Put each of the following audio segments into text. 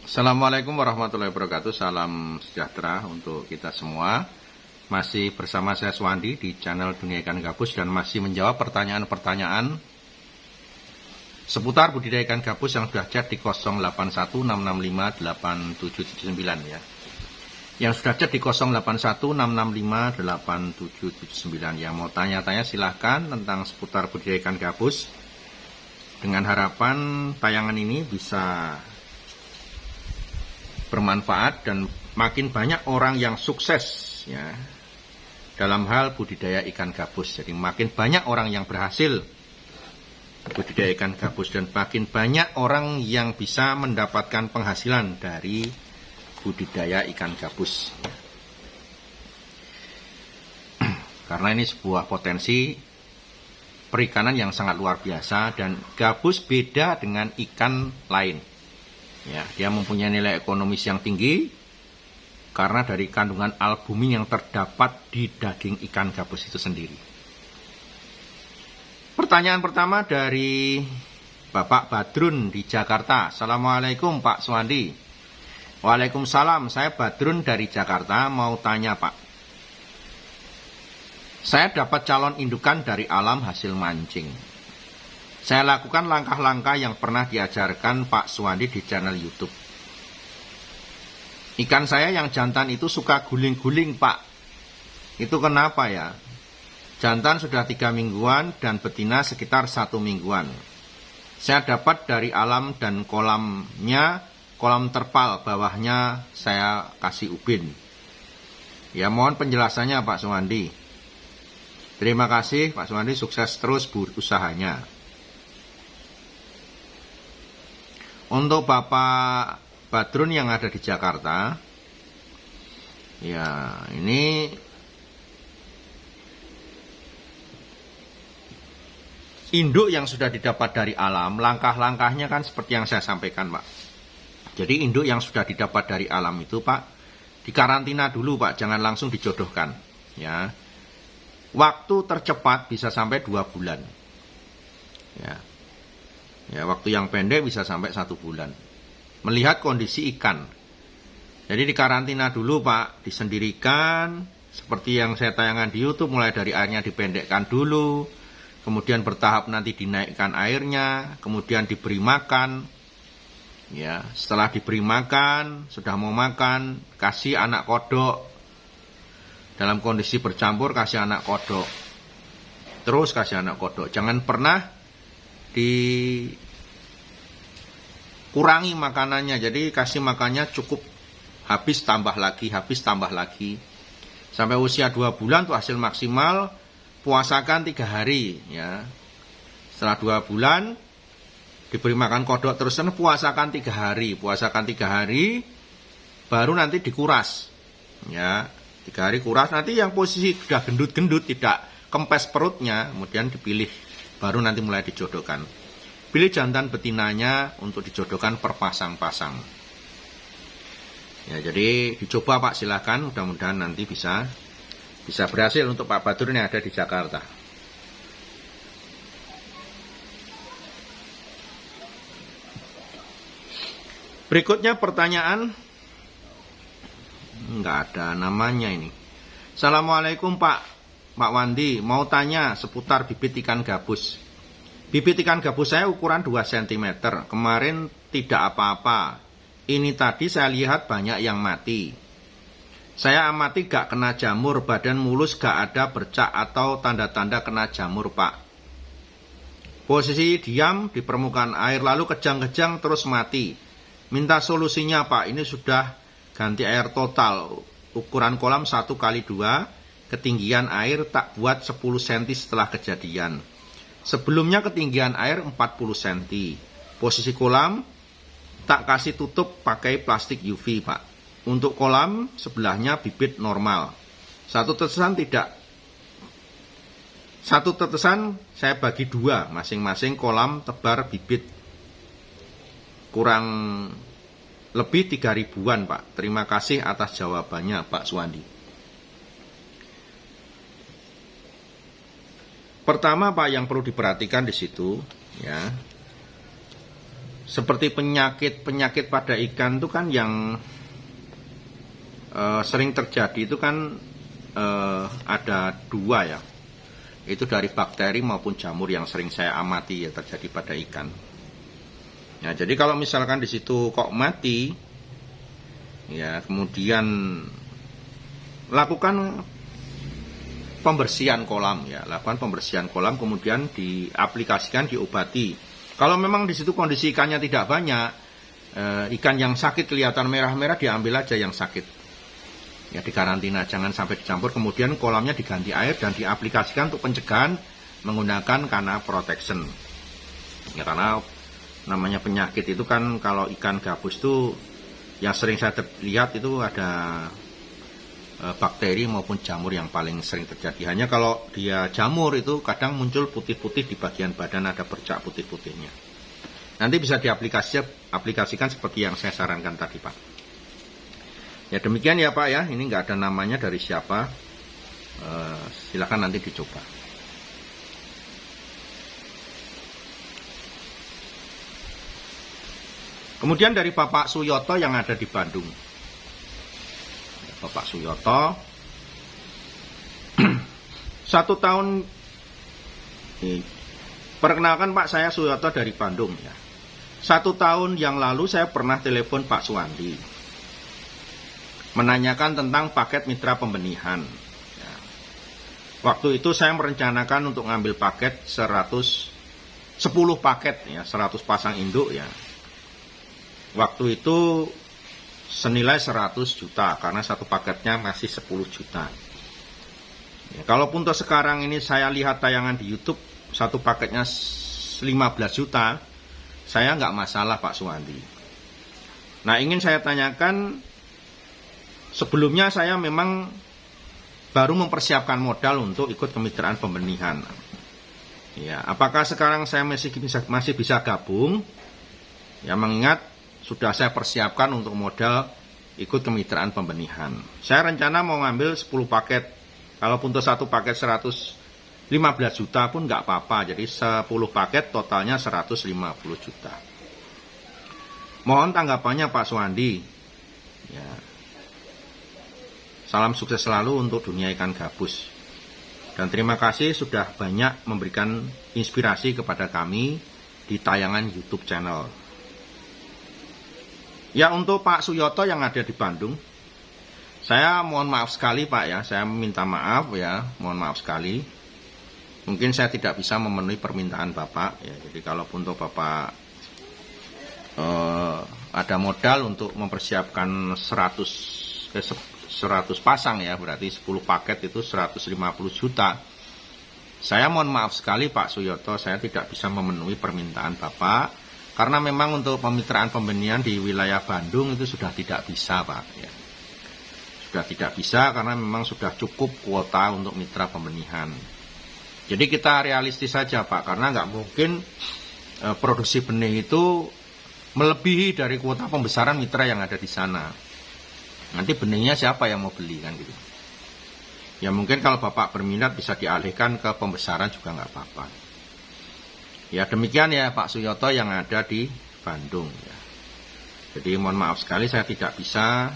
Assalamualaikum warahmatullahi wabarakatuh. Salam sejahtera untuk kita semua. Masih bersama saya Suwandi di channel Dunia Ikan Gabus dan masih menjawab pertanyaan-pertanyaan seputar budidaya ikan gabus yang sudah chat di 0816658779 ya. Yang sudah chat di 0816658779 yang mau tanya-tanya silahkan tentang seputar budidaya ikan gabus. Dengan harapan tayangan ini bisa bermanfaat dan makin banyak orang yang sukses ya dalam hal budidaya ikan gabus. Jadi makin banyak orang yang berhasil budidaya ikan gabus dan makin banyak orang yang bisa mendapatkan penghasilan dari budidaya ikan gabus. Karena ini sebuah potensi perikanan yang sangat luar biasa dan gabus beda dengan ikan lain. Ya, dia mempunyai nilai ekonomis yang tinggi karena dari kandungan albumin yang terdapat di daging ikan gabus itu sendiri. Pertanyaan pertama dari Bapak Badrun di Jakarta. Assalamualaikum Pak Suwandi. Waalaikumsalam, saya Badrun dari Jakarta, mau tanya Pak. Saya dapat calon indukan dari alam hasil mancing. Saya lakukan langkah-langkah yang pernah diajarkan Pak Suwandi di channel YouTube. Ikan saya yang jantan itu suka guling-guling Pak. Itu kenapa ya? Jantan sudah 3 mingguan dan betina sekitar 1 mingguan. Saya dapat dari alam dan kolamnya, kolam terpal, bawahnya saya kasih ubin. Ya mohon penjelasannya Pak Suwandi. Terima kasih Pak Suwandi, sukses terus usahanya. Untuk Bapak Badrun yang ada di Jakarta, ya ini induk yang sudah didapat dari alam, langkah-langkahnya kan seperti yang saya sampaikan Pak. Jadi induk yang sudah didapat dari alam itu Pak, dikarantina dulu Pak, jangan langsung dijodohkan. Ya, waktu tercepat bisa sampai 2 bulan. Ya, waktu yang pendek bisa sampai 1 bulan. Melihat kondisi ikan. Jadi dikarantina dulu Pak, disendirikan. Seperti yang saya tayangkan di YouTube, mulai dari airnya dipendekkan dulu. Kemudian bertahap nanti dinaikkan airnya. Kemudian diberi makan. Ya, setelah diberi makan, sudah mau makan, kasih anak kodok. Dalam kondisi bercampur, kasih anak kodok. Terus kasih anak kodok. Jangan pernah dikurangi makanannya, jadi kasih makannya cukup, habis tambah lagi sampai usia 2 bulan tuh hasil maksimal. Puasakan 3 hari ya. Setelah 2 bulan diberi makan kodok terus, puasakan 3 hari baru nanti dikuras ya. 3 hari kuras, nanti yang posisi sudah gendut-gendut tidak kempes perutnya, kemudian dipilih, baru nanti mulai dijodohkan. Pilih jantan betinanya untuk dijodohkan per pasang-pasang. Ya, jadi dicoba Pak, silakan, mudah-mudahan nanti bisa berhasil untuk Pak Badrun yang ada di Jakarta. Berikutnya pertanyaan, enggak ada namanya ini. Assalamualaikum Pak Wandi, mau tanya seputar bibit ikan gabus. Bibit ikan gabus saya ukuran 2 cm. Kemarin tidak apa-apa. Ini tadi saya lihat banyak yang mati. Saya amati gak kena jamur, badan mulus, gak ada bercak atau tanda-tanda kena jamur Pak. Posisi diam di permukaan air, lalu kejang-kejang terus mati. Minta solusinya Pak, ini sudah ganti air total. Ukuran kolam 1x2. Ketinggian air tak buat 10 cm setelah kejadian. Sebelumnya ketinggian air 40 cm. Posisi kolam tak kasih tutup pakai plastik UV Pak. Untuk kolam sebelahnya bibit normal. Satu tetesan saya bagi 2, masing-masing kolam tebar bibit kurang lebih 3.000-an Pak. Terima kasih atas jawabannya Pak Suwandi. Pertama Pak, yang perlu diperhatikan di situ ya, seperti penyakit pada ikan itu kan yang sering terjadi itu kan ada dua ya, itu dari bakteri maupun jamur yang sering saya amati ya terjadi pada ikan. Ya, jadi kalau misalkan di situ kok mati, ya kemudian lakukan pembersihan kolam ya, lakukan pembersihan kolam, kemudian diaplikasikan, diobati. Kalau memang di situ kondisi ikannya tidak banyak, ikan yang sakit kelihatan merah-merah diambil aja yang sakit. Ya dikarantina, jangan sampai dicampur, kemudian kolamnya diganti air dan diaplikasikan untuk pencegahan menggunakan kana protection. Ya karena namanya penyakit itu kan kalau ikan gabus itu yang sering saya lihat itu ada bakteri maupun jamur yang paling sering terjadi. Hanya kalau dia jamur itu kadang muncul putih-putih di bagian badan, ada bercak putih-putihnya. Nanti bisa diaplikasikan seperti yang saya sarankan tadi, Pak. Ya demikian ya Pak ya, ini nggak ada namanya dari siapa, silakan nanti dicoba. Kemudian dari Bapak Suyoto yang ada di Bandung. Bapak Suyoto, 1 tahun, perkenalkan Pak, saya Suyoto dari Bandung ya. 1 tahun yang lalu saya pernah telepon Pak Suwandi, menanyakan tentang paket mitra pembenihan. Ya. Waktu itu saya merencanakan untuk ngambil paket 10 paket ya, 100 pasang induk ya. Waktu itu senilai 100 juta karena satu paketnya masih 10 juta. Ya, kalaupun untuk sekarang ini saya lihat tayangan di YouTube satu paketnya 15 juta, saya nggak masalah Pak Suwandi. Nah ingin saya tanyakan, sebelumnya saya memang baru mempersiapkan modal untuk ikut kemitraan pembenihan. Ya, apakah sekarang saya masih bisa gabung? Ya mengingat sudah saya persiapkan untuk modal ikut kemitraan pembenihan. Saya rencana mau ngambil 10 paket. Kalaupun untuk satu paket 115 juta pun nggak apa-apa. Jadi 10 paket totalnya 150 juta. Mohon tanggapannya Pak Suwandi. Ya. Salam sukses selalu untuk dunia ikan gabus. Dan terima kasih sudah banyak memberikan inspirasi kepada kami di tayangan YouTube channel. Ya untuk Pak Suyoto yang ada di Bandung, saya mohon maaf sekali Pak ya, saya minta maaf ya, mohon maaf sekali. Mungkin saya tidak bisa memenuhi permintaan Bapak ya, jadi kalaupun untuk Bapak ada modal untuk mempersiapkan 100 pasang ya, berarti 10 paket itu 150 juta. Saya mohon maaf sekali Pak Suyoto, saya tidak bisa memenuhi permintaan Bapak. Karena memang untuk pemitraan pembenihan di wilayah Bandung itu sudah tidak bisa Pak ya. Sudah tidak bisa karena memang sudah cukup kuota untuk mitra pembenihan. Jadi kita realistis saja Pak, karena nggak mungkin produksi benih itu melebihi dari kuota pembesaran mitra yang ada di sana. Nanti benihnya siapa yang mau beli kan gitu. Ya mungkin kalau Bapak berminat bisa dialihkan ke pembesaran juga nggak apa-apa. Ya demikian ya Pak Suyoto yang ada di Bandung ya. Jadi mohon maaf sekali saya tidak bisa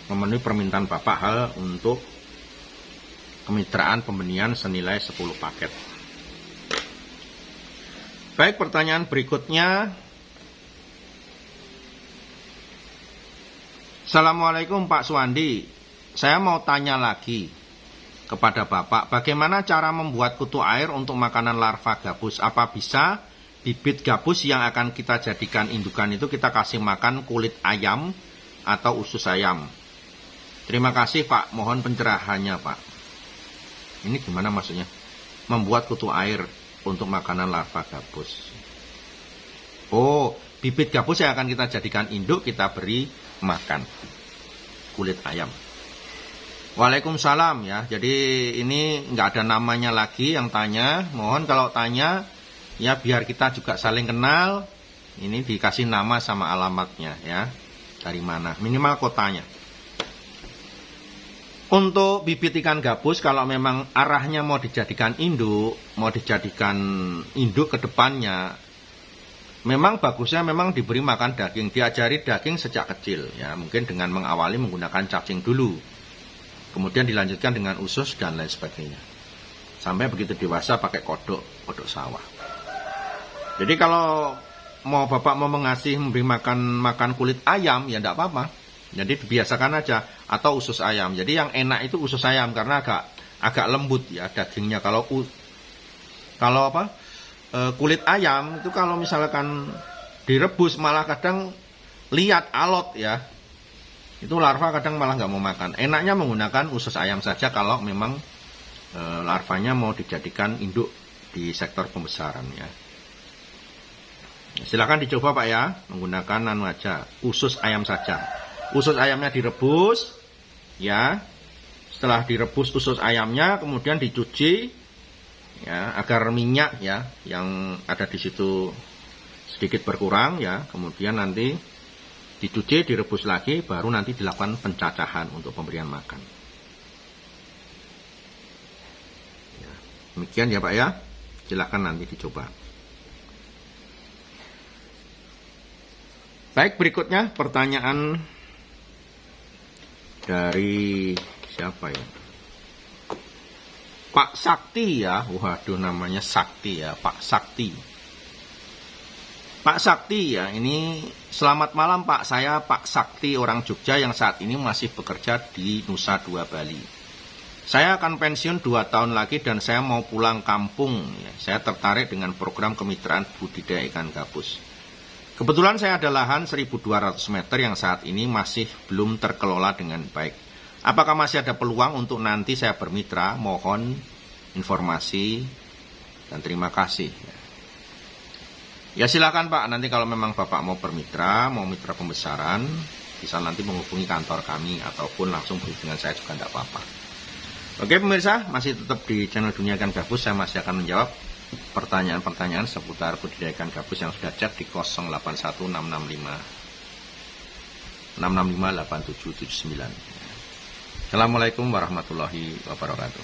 memenuhi permintaan Bapak hal untuk kemitraan pembenihan senilai 10 paket. Baik, pertanyaan berikutnya. Assalamualaikum Pak Suwandi, saya mau tanya lagi kepada Bapak, bagaimana cara membuat kutu air untuk makanan larva gabus? Apa bisa bibit gabus yang akan kita jadikan indukan itu kita kasih makan kulit ayam atau usus ayam? Terima kasih Pak, mohon pencerahannya Pak. Ini gimana maksudnya? Membuat kutu air untuk makanan larva gabus. Oh, bibit gabus yang akan kita jadikan induk kita beri makan kulit ayam. Waalaikumsalam ya. Jadi ini nggak ada namanya lagi yang tanya. Mohon kalau tanya ya biar kita juga saling kenal. Ini dikasih nama sama alamatnya ya. Dari mana? Minimal kotanya. Untuk bibit ikan gabus kalau memang arahnya mau dijadikan induk, mau dijadikan induk ke depannya, memang bagusnya memang diberi makan daging, diajari daging sejak kecil ya, mungkin dengan mengawali menggunakan cacing dulu, kemudian dilanjutkan dengan usus dan lain sebagainya, sampai begitu dewasa pakai kodok sawah. Jadi kalau bapak mau memberi makan kulit ayam ya tidak apa-apa, jadi dibiasakan aja, atau usus ayam. Jadi yang enak itu usus ayam karena agak lembut ya dagingnya. Kalau kulit ayam itu kalau misalkan direbus malah kadang liat alot ya, itu larva kadang malah nggak mau makan. Enaknya menggunakan usus ayam saja kalau memang larvanya mau dijadikan induk di sektor pembesaran ya. Silakan dicoba Pak ya, menggunakan usus ayam saja. Usus ayamnya direbus ya. Setelah direbus usus ayamnya kemudian dicuci ya, agar minyak ya yang ada di situ sedikit berkurang ya. Kemudian nanti dicuci, direbus lagi, baru nanti dilakukan pencacahan untuk pemberian makan. Ya, demikian ya Pak ya. Silakan nanti dicoba. Baik, berikutnya pertanyaan dari siapa ya? Pak Sakti ya, waduh namanya Sakti ya, Pak Sakti. Pak Sakti ya, ini selamat malam Pak, saya Pak Sakti orang Jogja yang saat ini masih bekerja di Nusa Dua Bali. Saya akan pensiun 2 tahun lagi dan saya mau pulang kampung ya. Saya tertarik dengan program kemitraan budidaya ikan gabus. Kebetulan saya ada lahan 1.200 meter yang saat ini masih belum terkelola dengan baik. Apakah masih ada peluang untuk nanti saya bermitra? Mohon informasi dan terima kasih. Ya silakan Pak, nanti kalau memang Bapak mau bermitra, mau mitra pembesaran, bisa nanti menghubungi kantor kami ataupun langsung berhubungan saya juga tidak apa-apa. Oke pemirsa, masih tetap di channel Dunia Ikan Gabus, saya masih akan menjawab pertanyaan-pertanyaan seputar budidaya ikan gabus yang sudah chat di 081665 6658779. Assalamualaikum warahmatullahi wabarakatuh.